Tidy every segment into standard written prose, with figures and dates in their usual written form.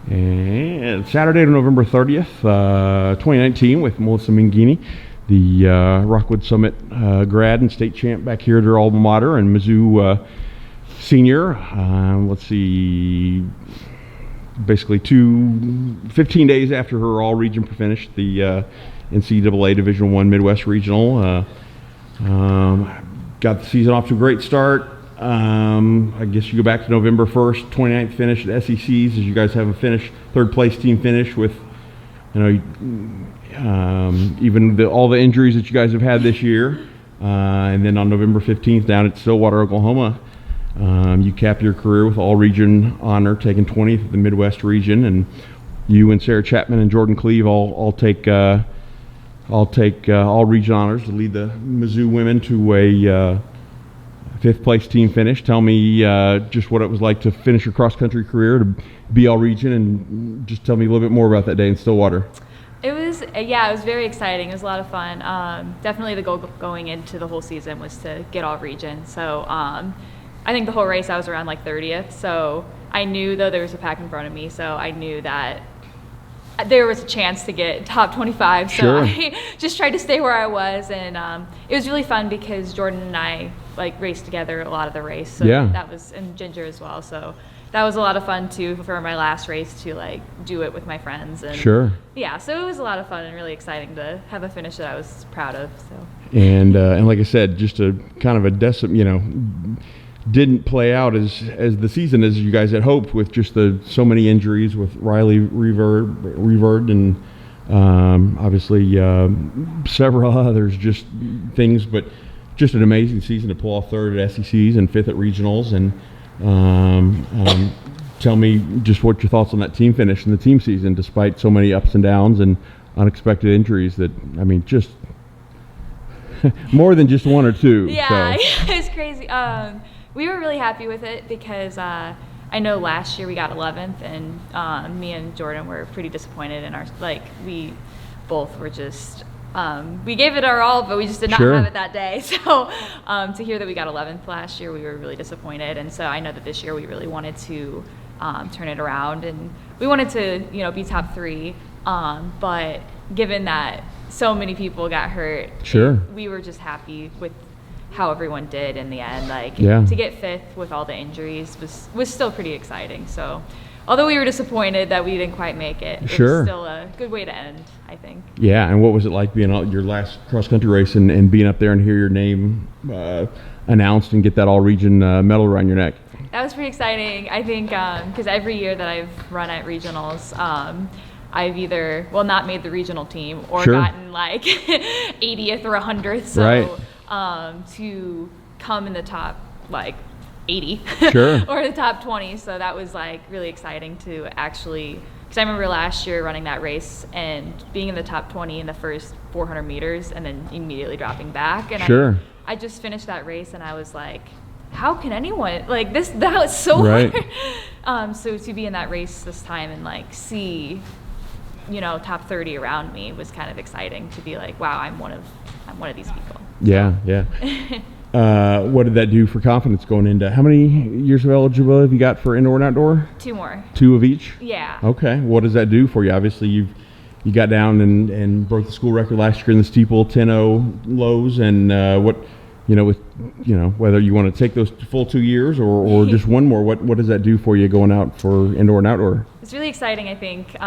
And Saturday, November 30th, 2019, with Melissa Menghini, the Rockwood Summit grad and state champ back here at her alma mater, and Mizzou senior. Let's see, basically 15 days after her all-region finished the NCAA Division I Midwest Regional. Got the season off to a great start. I guess you go back to November 1st, 29th finish at SECs, as you guys have a third place team finish with, even all the injuries that you guys have had this year. And then on November 15th down at Stillwater, Oklahoma, you cap your career with all-region honor, taking 20th at the Midwest region, and you and Sarah Chapman and Jordan Cleve all take all-region honors to lead the Mizzou women to a fifth place team finish. Tell me just what it was like to finish your cross-country career, to be all-region, and just tell me a little bit more about that day in Stillwater. It was very exciting. It was a lot of fun. Definitely the goal going into the whole season was to get all-region. So I think the whole race I was around like 30th. So I knew, though there was a pack in front of me, so I knew that there was a chance to get top 25. So sure. I just tried to stay where I was, and it was really fun because Jordan and I raced together a lot of the race. So yeah. That was, and Ginger as well. So that was a lot of fun too for my last race to do it with my friends. And sure. Yeah, so it was a lot of fun and really exciting to have a finish that I was proud of. So. And like I said, just a kind of a didn't play out as the season as you guys had hoped, with just so many injuries with Riley Reverd and obviously several others, just things, but just an amazing season to pull off third at SECs and fifth at regionals. And tell me just what your thoughts on that team finish and the team season, despite so many ups and downs and unexpected injuries that, just more than just one or two. Yeah, so. It was crazy. We were really happy with it because I know last year we got 11th, and me and Jordan were pretty disappointed in our, we both were just, we gave it our all, but we just did not sure. have it that day. So to hear that we got 11th last year, we were really disappointed. And so I know that this year we really wanted to turn it around, and we wanted to, be top 3. But given that so many people got hurt, sure. We were just happy with how everyone did in the end. To get 5th with all the injuries was still pretty exciting. So although we were disappointed that we didn't quite make it, sure. it was still a good way to end, I think. Yeah, and what was it like being your last cross-country race and being up there and hear your name announced and get that all-region medal around your neck? That was pretty exciting. I think because every year that I've run at regionals, I've either not made the regional team or sure. gotten 80th or 100th. So right. To come in the top 80 sure. or the top 20, so that was really exciting to actually, because I remember last year running that race and being in the top 20 in the first 400 meters and then immediately dropping back, and sure. I just finished that race and I was like, how can anyone this? That was so right. hard. So to be in that race this time and see top 30 around me was kind of exciting, to be wow, I'm one of these people. Yeah. What did that do for confidence going into, how many years of eligibility have you got for indoor and outdoor? 2 more. 2 of each? Yeah. Okay. What does that do for you? Obviously you got down and broke the school record last year in the steeple, 10-0 lows, and whether you want to take those full 2 years or just one more, what does that do for you going out for indoor and outdoor? It's really exciting, I think,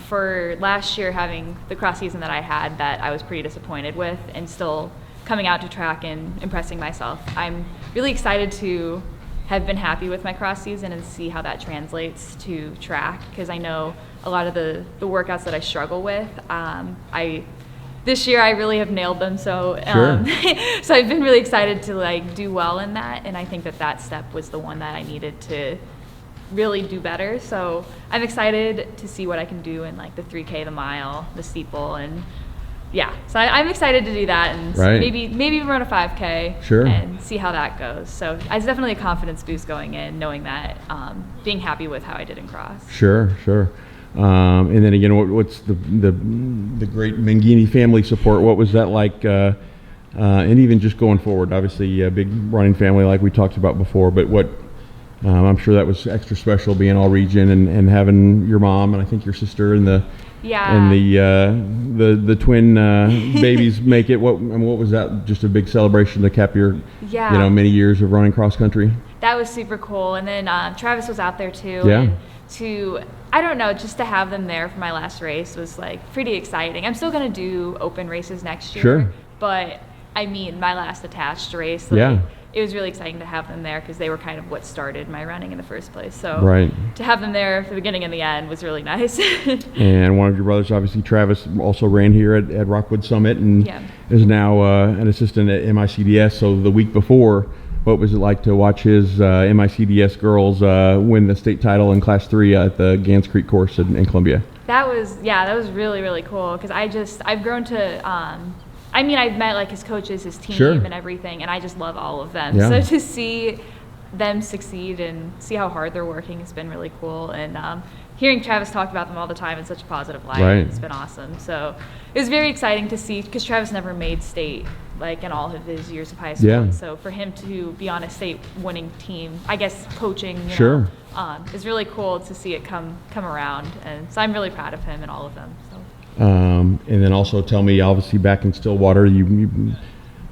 for last year having the cross season that I had that I was pretty disappointed with, and still coming out to track and impressing myself. I'm really excited to have been happy with my cross season and see how that translates to track, because I know a lot of the workouts that I struggle with, this year I really have nailed them. So sure. So I've been really excited to do well in that, and I think that step was the one that I needed to really do better. So I'm excited to see what I can do in the 3K, the mile, the steeple, and yeah. So I'm excited to do that, and right. maybe even run a 5K sure. and see how that goes. So it's definitely a confidence boost going in, knowing that, being happy with how I did in cross. Sure. And then again, what's the great Menghini family support? What was that like? And even just going forward, obviously a big running family like we talked about before, but what I'm sure that was extra special being AllRegion and having your mom and I think your sister and the twin babies make it. What was that? Just a big celebration to cap your many years of running cross country. That was super cool. And then Travis was out there too. Yeah. And I don't know, just to have them there for my last race was like pretty exciting. I'm still going to do open races next year. Sure. But I mean, my last attached race, it was really exciting to have them there because they were kind of what started my running in the first place. So to have them there for the beginning and the end was really nice. And one of your brothers, obviously Travis, also ran here at Rockwood Summit and is now an assistant at MICDS. So the week before, what was it like to watch his MICDS girls win the state title in Class 3 at the Gans Creek course in Columbia? That was really, really cool because I've grown to I've met like his coaches, his team and everything, and I just love all of them. So to see them succeed and see how hard they're working has been really cool. And hearing Travis talk about them all the time in such a positive light, it's been awesome. So it was very exciting to see because Travis never made state like in all of his years of high school. And so for him to be on a state winning team, I guess coaching, is really cool to see it come around. And so I'm really proud of him and all of them. So. And then also tell me, obviously back in Stillwater, you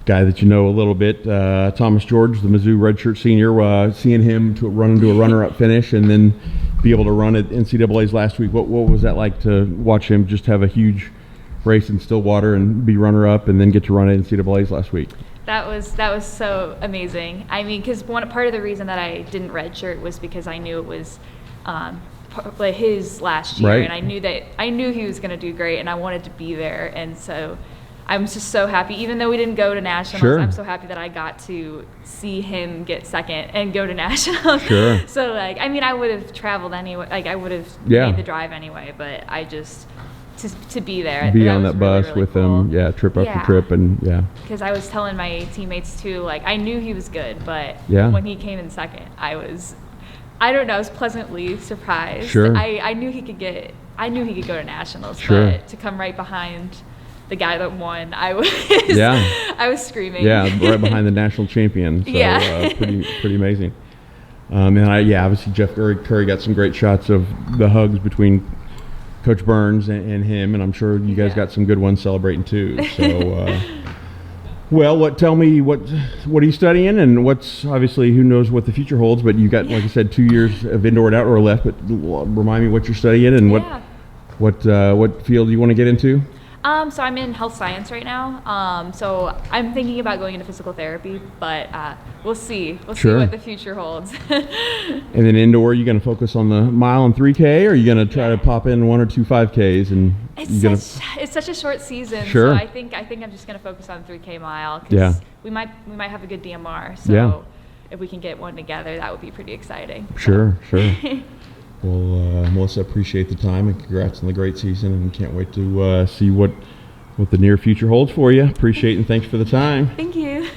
guy that you know a little bit, Thomas George, the Mizzou redshirt senior, seeing him to run into a runner-up finish and then be able to run at NCAA's last week. What was that like to watch him just have a huge race in Stillwater and be runner-up and then get to run at NCAA's last week? That was so amazing. I mean, because part of the reason that I didn't redshirt was because I knew it was like his last year, and I knew he was going to do great, and I wanted to be there, and so I'm just so happy. Even though we didn't go to nationals, I'm so happy that I got to see him get second and go to nationals. So like, I mean, I would have traveled anyway, like I would have made the drive anyway, but I just to be there, be on that bus really with cool. him, trip after trip, and because I was telling my teammates too, like I knew he was good, but when he came in second, I was pleasantly surprised. I knew he could go to nationals, but to come right behind the guy that won, I was screaming. Right behind the national champion. So pretty amazing. And obviously Jeff Curry got some great shots of the hugs between Coach Burns and him, and I'm sure you guys got some good ones celebrating too. So well, tell me what are you studying, and what's obviously who knows what the future holds, but you got like I said 2 years of indoor and outdoor left. But remind me what you're studying and what field you want to get into. So I'm in health science right now. So I'm thinking about going into physical therapy, but we'll see. We'll see what the future holds. And then indoor, you going to focus on the mile and 3K, or are you going to try to pop in 1 or 2 5Ks? And it's such a short season. So I think I'm just going to focus on 3K mile because we might have a good DMR. So if we can get one together, that would be pretty exciting. Sure. Well, Melissa, appreciate the time and congrats on the great season, and can't wait to see what the near future holds for you. Appreciate it, and thanks for the time. Thank you.